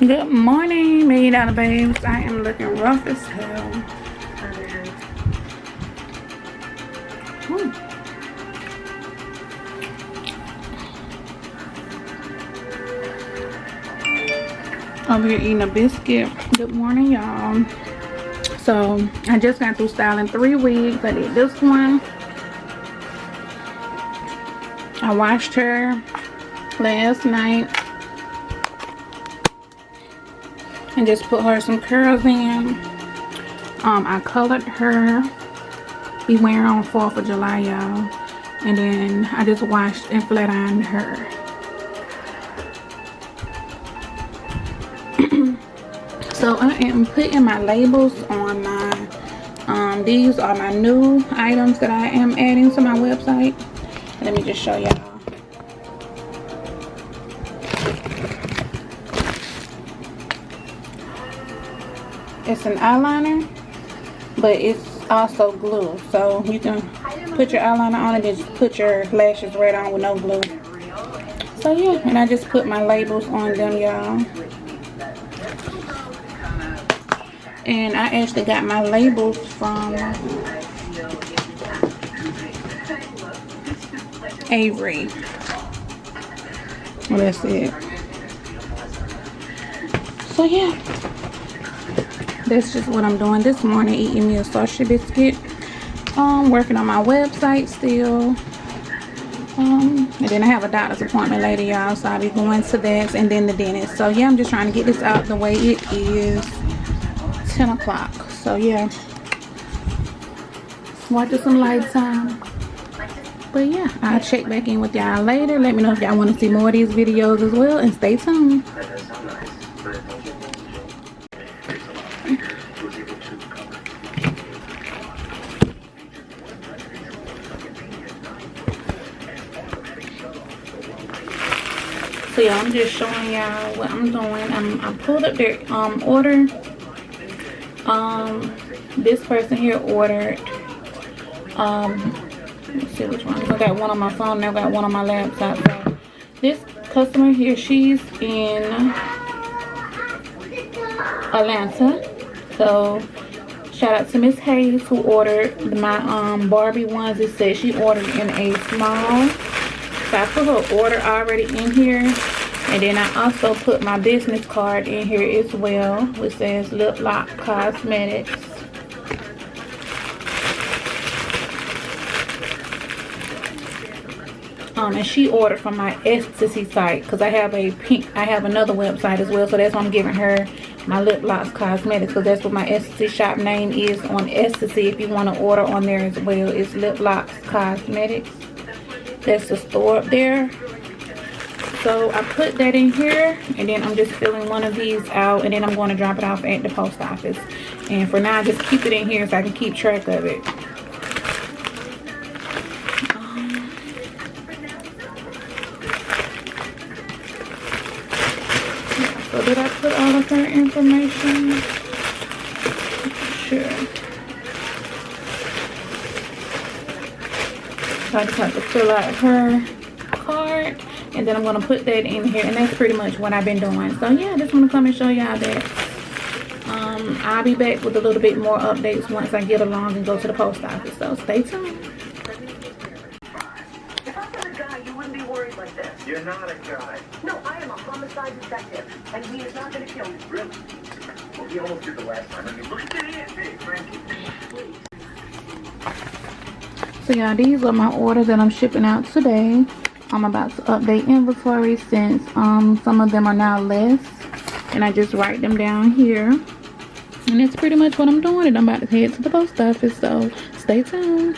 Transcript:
Good morning, $1 Million Babes. I am looking rough as hell. Over here eating a biscuit. Good morning, y'all. So I just got through styling 3 wigs. I did this one. I washed her last night and just put her some curls in. I colored her. Be wearing on 4th of July, y'all. And then I just washed and flat ironed her. So I am putting my labels on my, these are my new items that I am adding to my website. Let me just show y'all. It's an eyeliner, but it's also glue. So you can put your eyeliner on and just put your lashes right on with no glue. So yeah, and I just put my labels on them, y'all. And I actually got my labels from Avery. Well, that's it. So yeah, that's just what I'm doing this morning, eating me a sausage biscuit. Working on my website still. And then I have a doctor's appointment later, y'all, so I'll be going to that, and then the dentist. So yeah, I'm just trying to get this out the way it is. 10 o'clock. So yeah, watching some Lifetime. But yeah, I'll check back in with y'all later. Let me know if y'all want to see more of these videos as well, and stay tuned. So yeah, I'm just showing y'all what I'm doing. I pulled up their order. This person here ordered, let's see which one. I got one on my phone and I got one on my laptop. So this customer here, she's in Atlanta. So shout out to Miss Hayes who ordered my Barbie ones. It says she ordered in a small. So I put her order already in here. And then I also put my business card in here as well, which says Lip Lock Cosmetics. And she ordered from my Ecstasy site, because I have another website as well, so that's why I'm giving her my Lip Lock Cosmetics, because that's what my Ecstasy shop name is on Ecstasy. If you want to order on there as well, it's Lip Lock Cosmetics. That's the store up there. So I put that in here, and then I'm just filling one of these out, and then I'm going to drop it off at the post office. And for now, I just keep it in here so I can keep track of it. So did I put all of her information? Sure. So I just have to fill out her card. And then I'm going to put that in here. And that's pretty much what I've been doing. So yeah, I just want to come and show y'all that. I'll be back with a little bit more updates once I get along and go to the post office. So stay tuned. If I were a guy, you wouldn't be worried like this. You're not a guy. No, I am a homicide detective. And he is not going to kill me. Really? Well, he almost did the last time. I mean, look at that. Hey, Frankie, please. So y'all, these are my orders that I'm shipping out today. I'm about to update inventory since some of them are now less, and I just write them down here, and that's pretty much what I'm doing. And I'm about to head to the post office, so stay tuned.